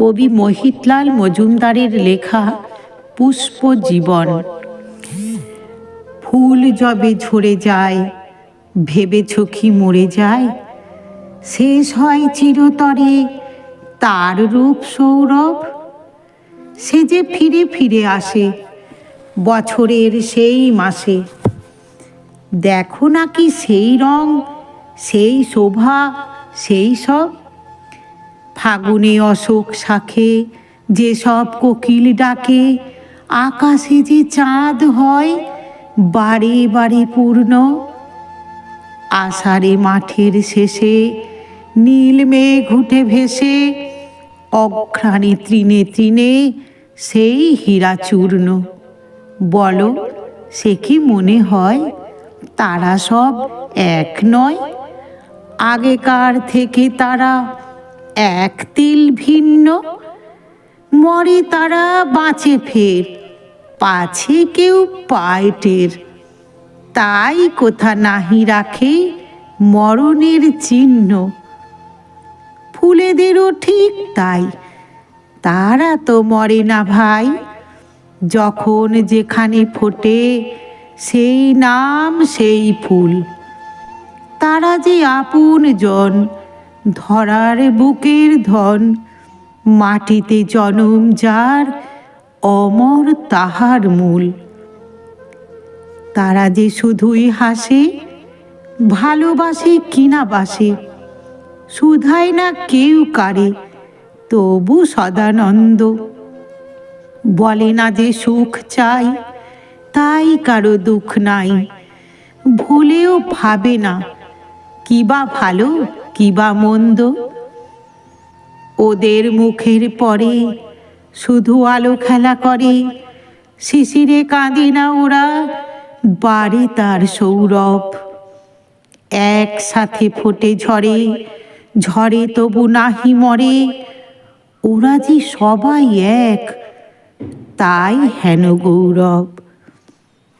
কবি মহিতলাল মজুমদারের লেখা পুষ্প জীবন। ফুল যবে ঝরে যায়, ভেবেছ কি মরে যায়? শেষ হয় চিরতরে তার রূপ সৌরভ। সে যে ফিরে ফিরে আসে বছরের সেই মাসে। দেখো নাকি সেই রং, সেই শোভা, সেই সব। ফাগুনে অশোক শাখে যেসব কোকিল ডাকে, আকাশে যে চাঁদ হয় বারে বারে পূর্ণ। আষাঢ়ে মাঠের শেষে নীল মেঘ উঠে ভেসে, অঘ্রাণে তৃণে তৃণে সেই হীরা চূর্ণ। বলো, সে কি মনে হয় তারা সব এক নয়? আগেকার থেকে তারা এক তিল ভিন্ন। মরে তারা বাঁচে ফের, পাছে কেউ পায় টের। তাই কোথা নাহি রাখে মরণের চিহ্ন। ফুলেদেরও ঠিক তাই, তারা তো মরে না ভাই। যখন যেখানে ফোটে সেই নাম সেই ফুল। তারা যে আপন জন, ধরার বুকের ধন। মাটিতে জনম যার, অমর তাহার মূল। তারা যে শুধুই হাসে, ভালোবাসে কিনা বাসে। শুধায় না কেউ কারে, তবু সদানন্দ। বলে না যে সুখ চাই, তাই কারো দুঃখ নাই। ভুলেও ভাবে না কিবা ভালো কিবা মন্দ। ওদের মুখের পরে শুধু আলো খেলা করে। শিশিরে কাঁদে না ওরা, বাড়ে তার সৌরভ। একসাথে ফোটে ঝরে, ঝরে তবু নাহি মরে। ওরা যে সবাই এক, তাই হেন গৌরব।